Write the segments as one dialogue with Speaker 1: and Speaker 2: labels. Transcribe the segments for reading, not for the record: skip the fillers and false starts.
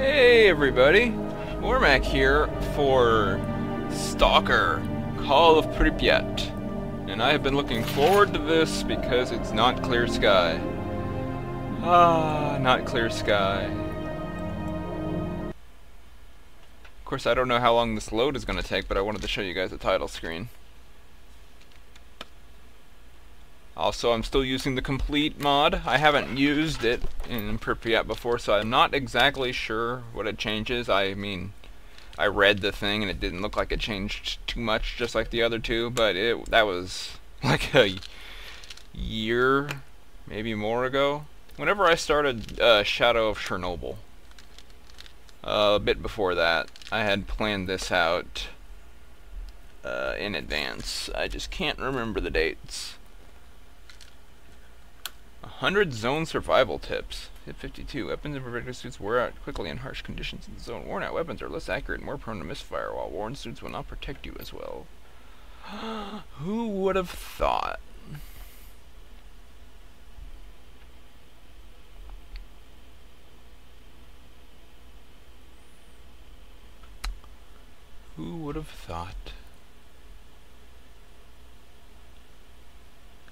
Speaker 1: Hey everybody, Bormac here for Stalker Call of Pripyat, and I have been looking forward to this because it's not clear sky. Not clear sky. Of course, I don't know how long this load is going to take, but I wanted to show you guys the title screen. Also, I'm still using the complete mod. I haven't used it in Pripyat before, so I'm not exactly sure what it changes. I mean, I read the thing and it didn't look like it changed too much, just like the other two, but that was like a year, maybe more ago. Whenever I started Shadow of Chernobyl, a bit before that, I had planned this out in advance. I just can't remember the dates. 100 zone survival tips. Hit 52. Weapons and protective suits wear out quickly in harsh conditions in the zone. Worn out weapons are less accurate and more prone to misfire, while worn suits will not protect you as well. Who would have thought? Who would have thought?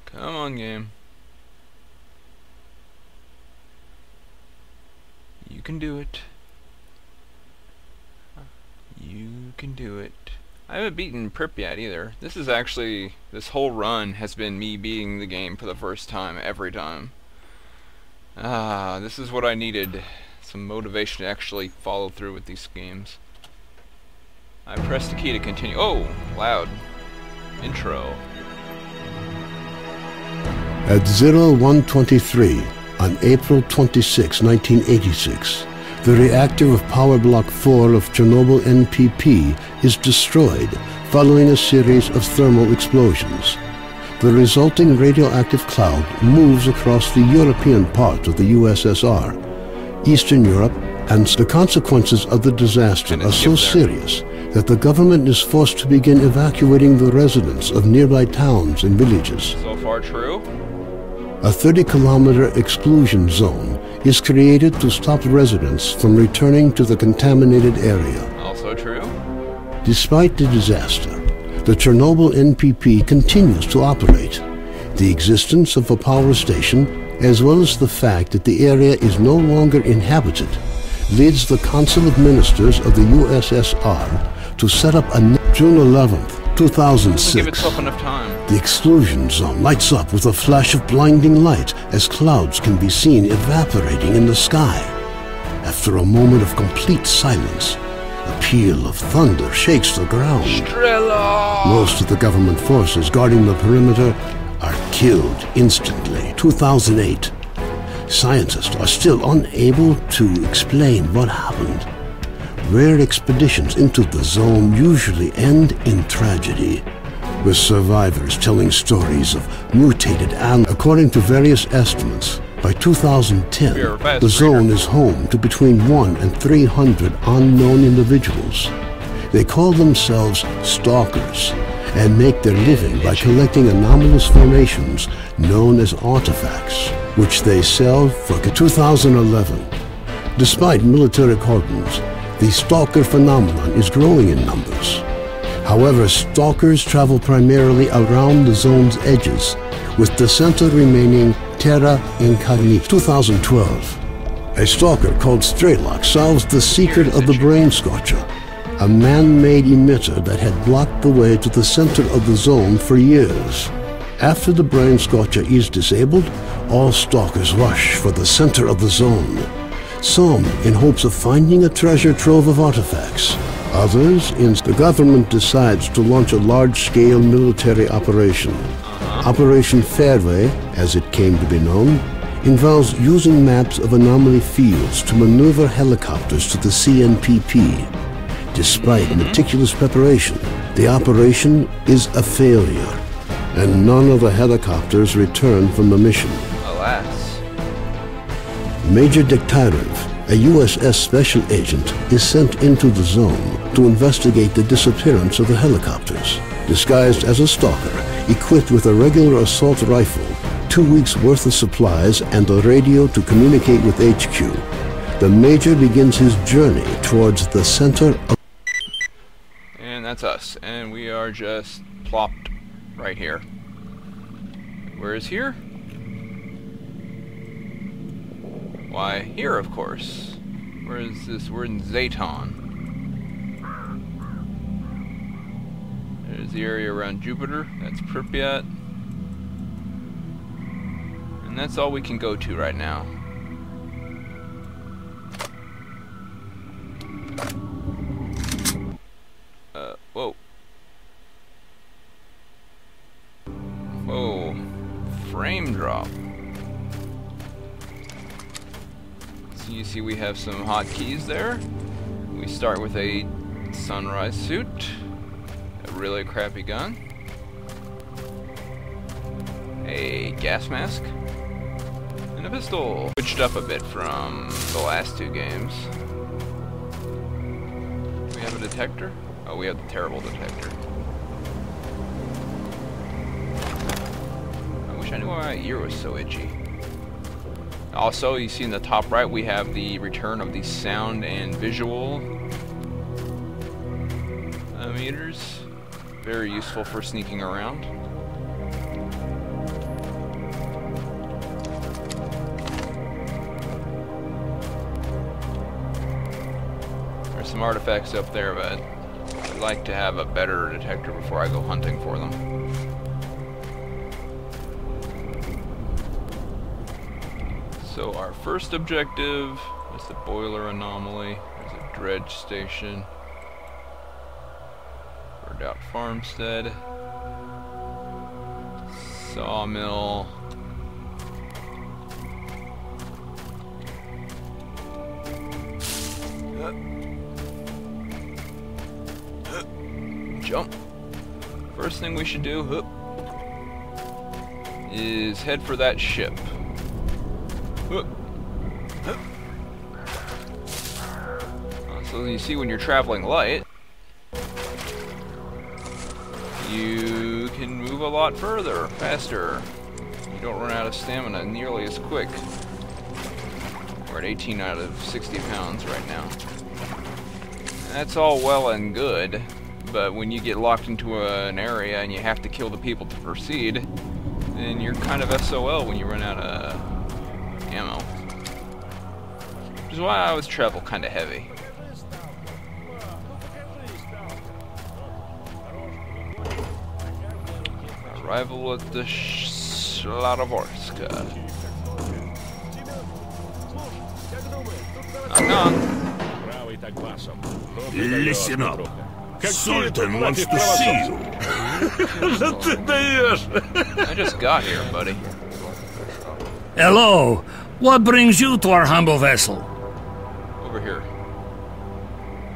Speaker 1: Come on, game. You can do it. You can do it. I haven't beaten Pripyat either. This whole run has been me beating the game for the first time, every time. This is what I needed. Some motivation to actually follow through with these games. I pressed the key to continue. Oh, loud. Intro.
Speaker 2: At 0123, on April 26, 1986, the reactor of Power Block 4 of Chernobyl NPP is destroyed following a series of thermal explosions. The resulting radioactive cloud moves across the European part of the USSR, Eastern Europe, and the consequences of the disaster are so serious that the government is forced to begin evacuating the residents of nearby towns and villages.
Speaker 1: So far true?
Speaker 2: A 30-kilometer exclusion zone is created to stop residents from returning to the contaminated area.
Speaker 1: Also true.
Speaker 2: Despite the disaster, the Chernobyl NPP continues to operate. The existence of a power station, as well as the fact that the area is no longer inhabited, leads the Council of Ministers of the USSR to set up a June 11th, 2006.
Speaker 1: Give itself enough time.
Speaker 2: The exclusion zone lights up with a flash of blinding light as clouds can be seen evaporating in the sky. After a moment of complete silence, a peal of thunder shakes the ground.
Speaker 1: Strela!
Speaker 2: Most of the government forces guarding the perimeter are killed instantly. 2008. Scientists are still unable to explain what happened. Rare expeditions into the zone usually end in tragedy, with survivors telling stories of mutated animals. According to various estimates, by 2010, the zone is home to between 1 and 300 unknown individuals. They call themselves stalkers and make their living by collecting anomalous formations known as artifacts, which they sell for 2011. Despite military cordons, the stalker phenomenon is growing in numbers. However, stalkers travel primarily around the zone's edges, with the center remaining terra incognita. 2012, a stalker called Strelok solves the secret of the brain scorcher, a man-made emitter that had blocked the way to the center of the zone for years. After the brain scorcher is disabled, all stalkers rush for the center of the zone. Some in hopes of finding a treasure trove of artifacts. Others in the government decides to launch a large-scale military operation. Operation Fairway, as it came to be known, involves using maps of anomaly fields to maneuver helicopters to the CNPP. Despite meticulous preparation, the operation is a failure, and none of the helicopters return from the mission.
Speaker 1: Alas.
Speaker 2: Major Degtyarev, a USS special agent, is sent into the zone to investigate the disappearance of the helicopters. Disguised as a stalker, equipped with a regular assault rifle, 2 weeks' worth of supplies, and a radio to communicate with HQ, the Major begins his journey towards the center of...
Speaker 1: And that's us. And we are just plopped right here. Where is here? Why, here, of course. Where is this? We're in Zeton. There's the area around Jupiter. That's Pripyat. And that's all we can go to right now. Whoa. Whoa. Frame drop. So you see we have some hotkeys there. We start with a sunrise suit. A really crappy gun. A gas mask. And a pistol. Switched up a bit from the last two games. We have a detector. Oh, we have the terrible detector. I wish I knew why my ear was so itchy. Also, you see in the top right, we have the return of the sound and visual meters. Very useful for sneaking around. There's some artifacts up there, but I'd like to have a better detector before I go hunting for them. So our first objective is the boiler anomaly. There's a dredge station. Burned out farmstead. Sawmill. Jump. First thing we should do is head for that ship. So you see, when you're traveling light, you can move a lot further, faster. You don't run out of stamina nearly as quick. We're at 18 out of 60 pounds right now. That's all well and good, but when you get locked into an area and you have to kill the people to proceed, then you're kind of SOL when you run out of ammo. Which is why I always travel kind of heavy. Arrival at the Slatovorska. Knock.
Speaker 3: Listen up. Sultan wants to see you.
Speaker 1: I just got here, buddy.
Speaker 4: Hello. What brings you to our humble vessel?
Speaker 1: Over here.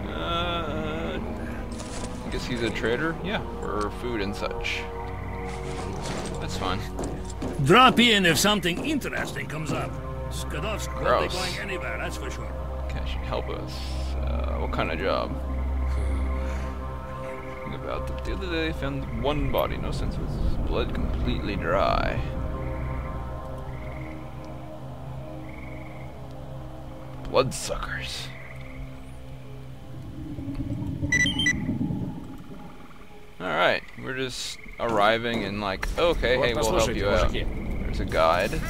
Speaker 1: I guess he's a trader? Yeah, for food and such. That's fine.
Speaker 4: Drop in if something interesting comes up. Skadovsk won't be
Speaker 1: Gross.
Speaker 4: going anywhere, that's for sure.
Speaker 1: Cash should help us. What kind of job? About the other day, found one body, no sense with blood completely dry. Bloodsuckers. Alright, we're just arriving and like, okay, hey, we'll help you out. There's a guide.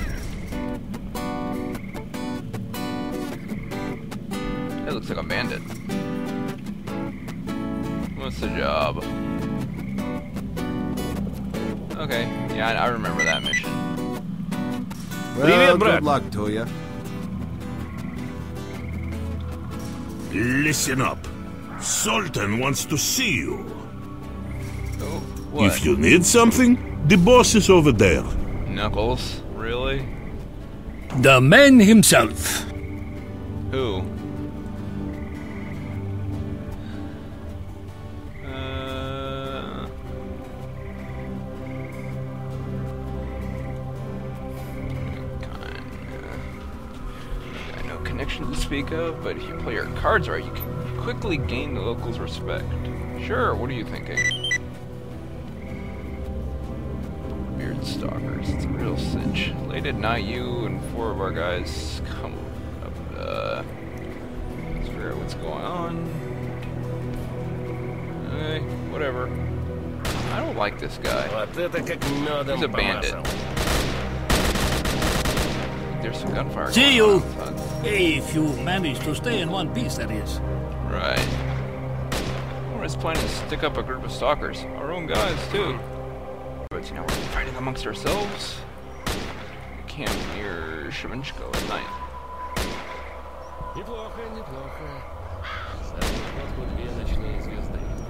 Speaker 1: That looks like a bandit. What's the job? Okay, yeah, I remember that mission.
Speaker 5: Well, good luck to you.
Speaker 3: Listen up. Sultan wants to see you.
Speaker 1: Oh, what?
Speaker 3: If you need something, the boss is over there.
Speaker 1: Knuckles? Really?
Speaker 4: The man himself.
Speaker 1: Who? Connection to speak of, but if you play your cards right, you can quickly gain the locals' respect. Sure, what are you thinking? Beard stalkers, it's a real cinch. Late at night, you and 4 of our guys come up, like this guy. He's a bandit. There's some gunfire.
Speaker 4: See you!
Speaker 1: Outside.
Speaker 4: If you manage to stay in one piece, that is.
Speaker 1: Right. We're just planning to stick up a group of stalkers. Our own guys, too. But, you know, we're fighting amongst ourselves. We camp near Shavinsko at night.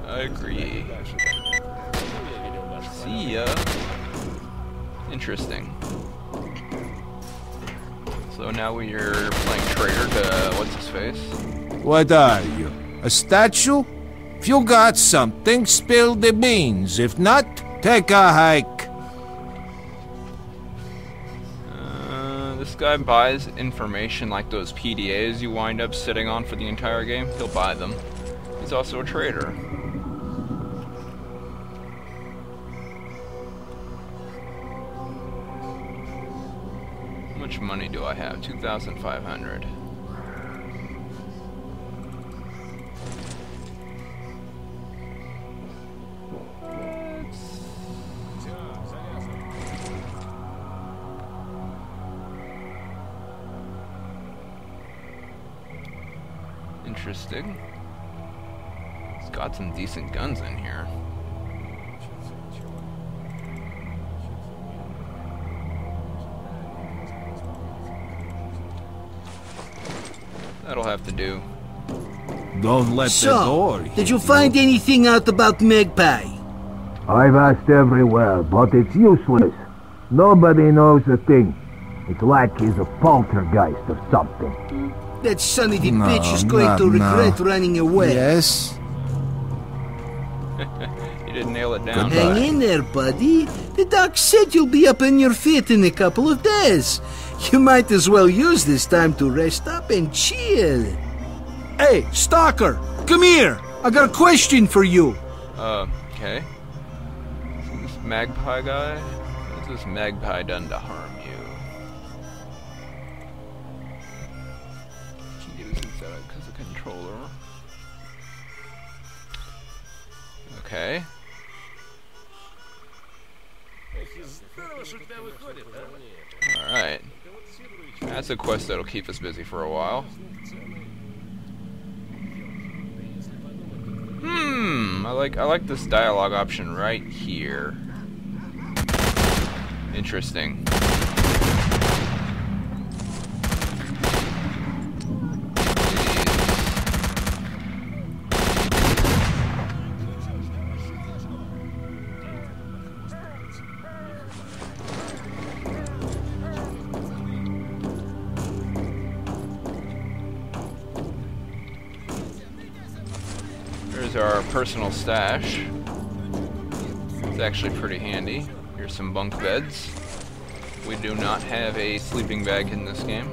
Speaker 1: I agree. See ya. Interesting. So now we're playing traitor to what's-his-face?
Speaker 5: What are you? A statue? If you got something, spill the beans. If not, take a hike.
Speaker 1: This guy buys information like those PDAs you wind up sitting on for the entire game. He'll buy them. He's also a traitor. How much money do I have? 2,500. Interesting. It's got some decent guns in here. That'll have to do.
Speaker 5: Don't let the door.
Speaker 6: Did you find anything out about Magpie?
Speaker 7: I've asked everywhere, but it's useless. Nobody knows a thing. It's like he's a poltergeist or something.
Speaker 6: That son of the bitch is going to regret running away.
Speaker 5: Yes?
Speaker 1: You didn't nail it down.
Speaker 6: Hang in there, buddy. The doc said you'll be up on your feet in a couple of days. You might as well use this time to rest up and chill. Hey, Stalker, come here. I got a question for you.
Speaker 1: Okay. So this Magpie guy? What's this Magpie done to harm you? Can get his setup because of controller. Okay. Alright. That's a quest that'll keep us busy for a while. I like this dialogue option right here. Interesting. Here's our personal stash. It's actually pretty handy. Here's some bunk beds. We do not have a sleeping bag in this game.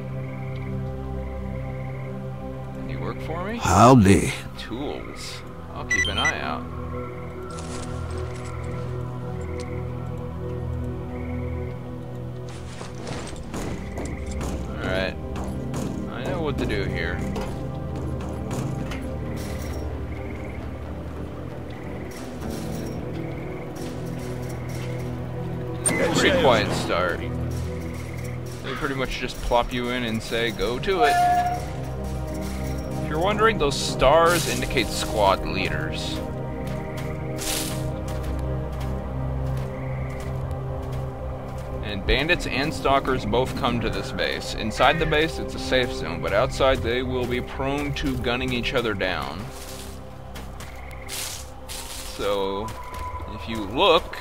Speaker 1: Can you work for me?
Speaker 5: Howdy.
Speaker 1: Tools. I'll keep an eye out. Alright. I know what to do here. Pretty quiet start. They pretty much just plop you in and say, go to it. If you're wondering, those stars indicate squad leaders. And bandits and stalkers both come to this base. Inside the base, it's a safe zone, but outside they will be prone to gunning each other down. So, if you look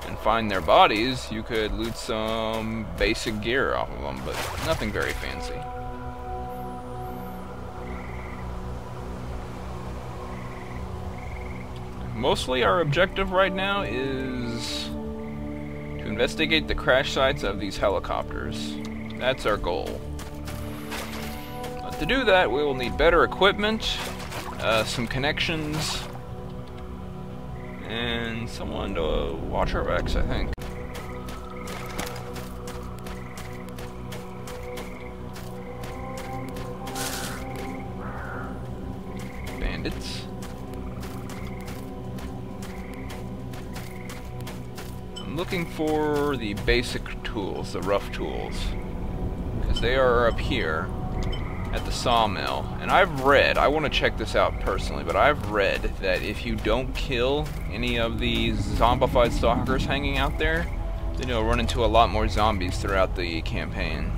Speaker 1: and find their bodies, you could loot some basic gear off of them, but nothing very fancy. Mostly our objective right now is to investigate the crash sites of these helicopters. That's our goal. But to do that, we will need better equipment, some connections, and someone to watch our backs, I think. Bandits. I'm looking for the basic tools, the rough tools, because they are up here at the sawmill. And I've read, I want to check this out personally, but I've read that if you don't kill any of these zombified stalkers hanging out there, then you'll run into a lot more zombies throughout the campaign.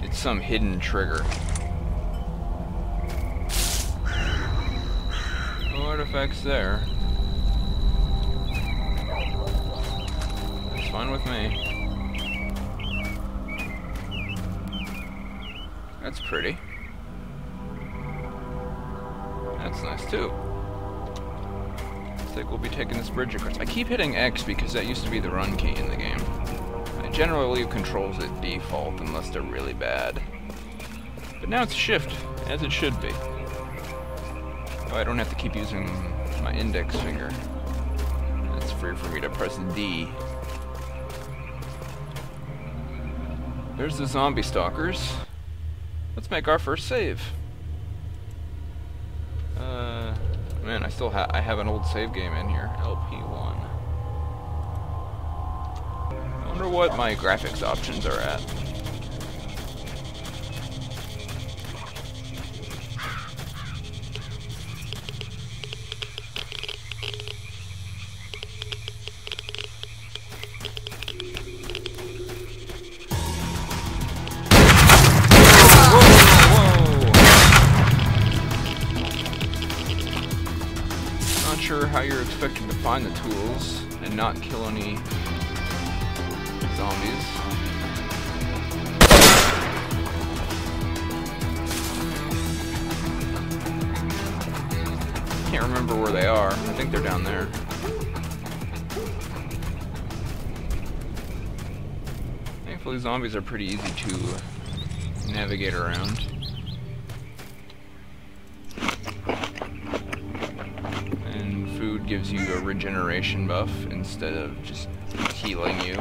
Speaker 1: It's some hidden trigger. No artifacts there. That's fine with me. That's pretty. That's nice too. Looks like we'll be taking this bridge across. I keep hitting X because that used to be the run key in the game. I generally leave controls at default unless they're really bad. But now it's shift, as it should be. Oh, I don't have to keep using my index finger. It's free for me to press D. There's the zombie stalkers. Let's make our first save. Man, I have an old save game in here. LP1. I wonder what my graphics options are at. Sure how you're expected to find the tools and not kill any zombies. Can't remember where they are. I think they're down there. Thankfully zombies are pretty easy to navigate around. Gives you a regeneration buff instead of just healing you.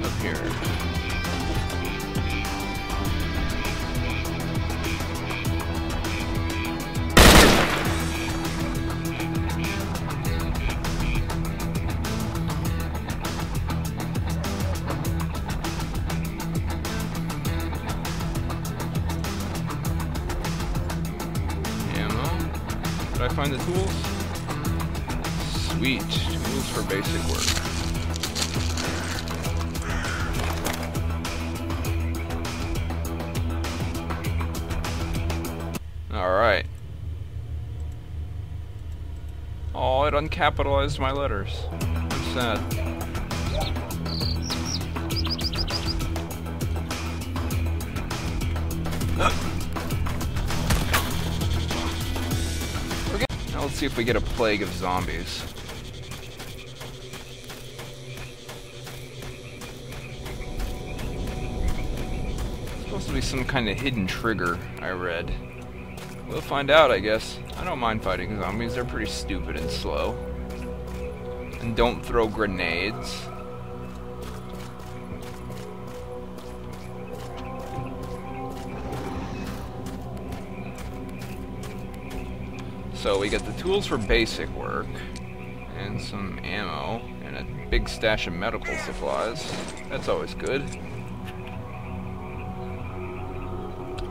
Speaker 1: Up here. Did I find the tools? Sweet. Tools for basic work. Alright. Oh, it uncapitalized my letters. I'm sad. Now let's see if we get a plague of zombies. It's supposed to be some kind of hidden trigger, I read. We'll find out, I guess. I don't mind fighting zombies, they're pretty stupid and slow. And don't throw grenades. So we get the tools for basic work, and some ammo, and a big stash of medical supplies. That's always good.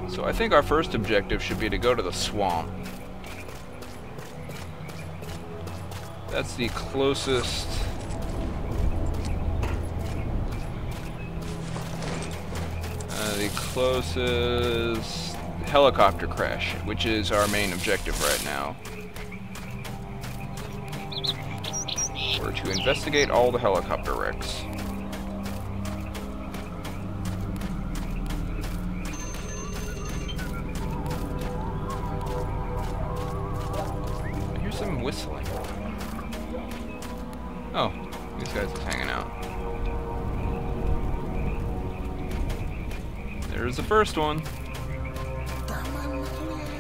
Speaker 1: So I think our first objective should be to go to the swamp. That's the closest... helicopter crash, which is our main objective right now. We're to investigate all the helicopter wrecks. I hear some whistling. Oh, these guys are hanging out. There's the first one.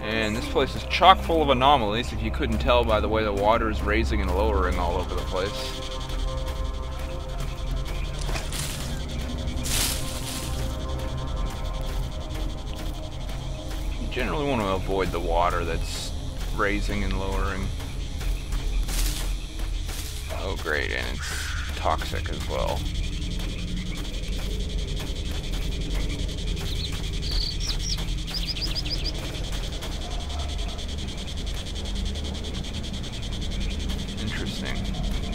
Speaker 1: And this place is chock full of anomalies, if you couldn't tell by the way the water is raising and lowering all over the place. You generally want to avoid the water that's raising and lowering. Oh great, and it's toxic as well. Interesting.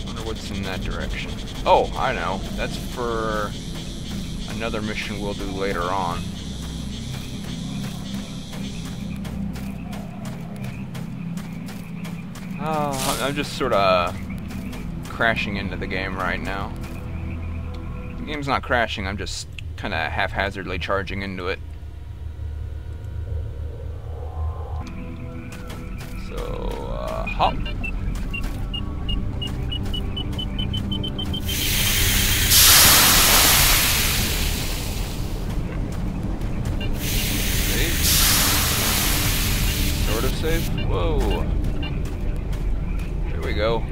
Speaker 1: Wonder what's in that direction. Oh, I know. That's for another mission we'll do later on. Oh, I'm just sort of crashing into the game right now. The game's not crashing, I'm just kind of haphazardly charging into it. So, hop. Save. Sort of save. Whoa. There we go.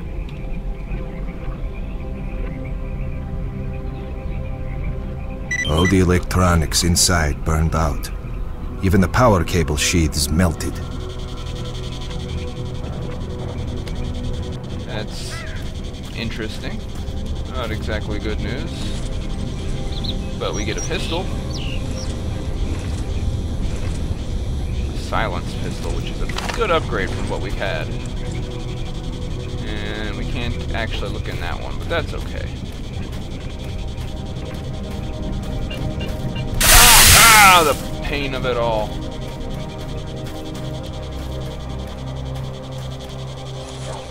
Speaker 5: All the electronics inside burned out. Even the power cable sheaths melted.
Speaker 1: That's interesting. Not exactly good news. But we get a pistol. A silenced pistol, which is a good upgrade from what we've had. And we can't actually look in that one, but that's okay. Ah, the pain of it all.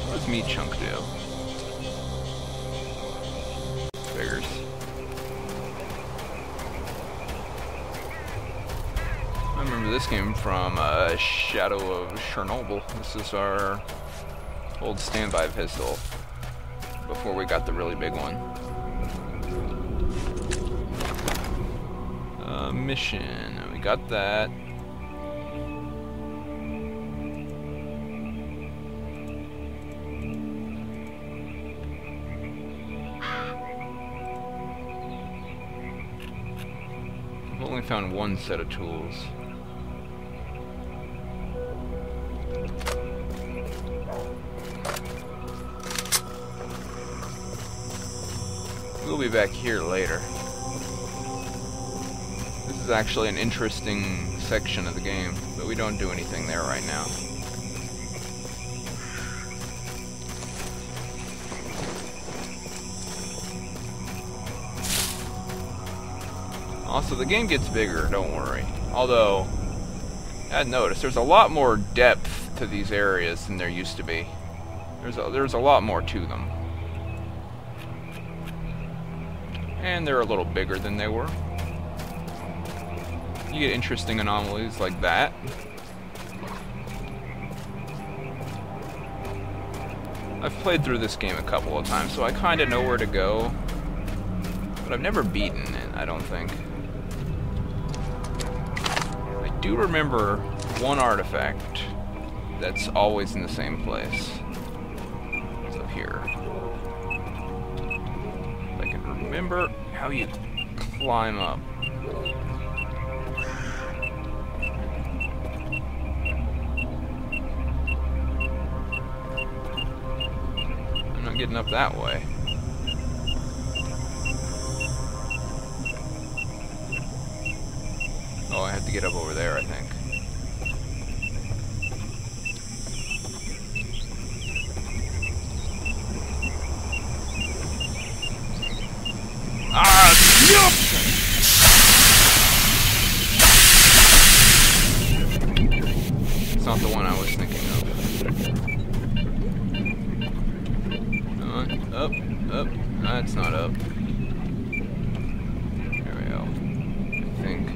Speaker 1: What does meat chunk do? Figures. I remember this game from Shadow of Chernobyl. This is our old standby pistol before we got the really big one. Mission. We got that. I've only found one set of tools. We'll be back here later. This is actually an interesting section of the game, but we don't do anything there right now. Also, the game gets bigger, don't worry. Although, I'd noticed there's a lot more depth to these areas than there used to be. There's a lot more to them. And they're a little bigger than they were. You get interesting anomalies like that. I've played through this game a couple of times, so I kind of know where to go. But I've never beaten it, I don't think. I do remember one artifact that's always in the same place. It's up here. If I can remember how you climb up. Getting up that way. Oh, I have to get up over there, I think. Ah! Yup! It's not the one I was thinking of. Up, up. That's not up. There we go. I think.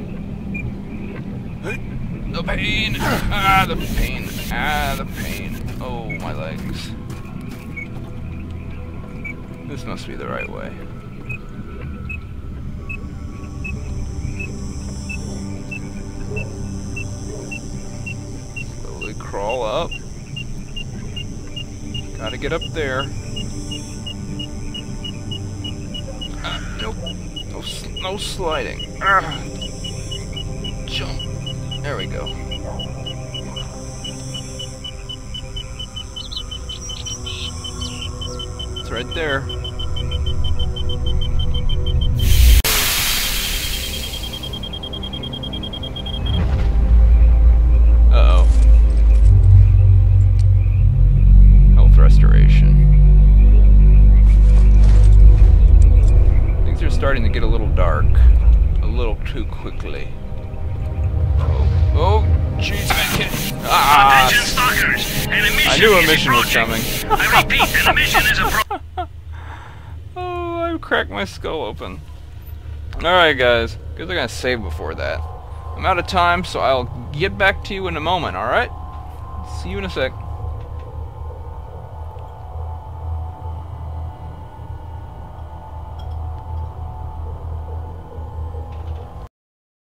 Speaker 1: The pain! Ah, the pain. Ah, the pain. Oh, my legs. This must be the right way. crawl up. Gotta get up there. Nope. No sliding. Jump. There we go. It's right there. Uh-oh. Health restoration. Things are starting to get a little dark. A little too quickly. Oh, jeez, ah!
Speaker 4: Attention, stalkers! An emission
Speaker 1: I knew a
Speaker 4: is
Speaker 1: mission was
Speaker 4: approaching.
Speaker 1: coming.
Speaker 4: I repeat, an emission is approaching.
Speaker 1: Oh, I cracked my skull open. Alright, guys. Guess I gotta save before that. I'm out of time, so I'll get back to you in a moment, alright? See you in a sec.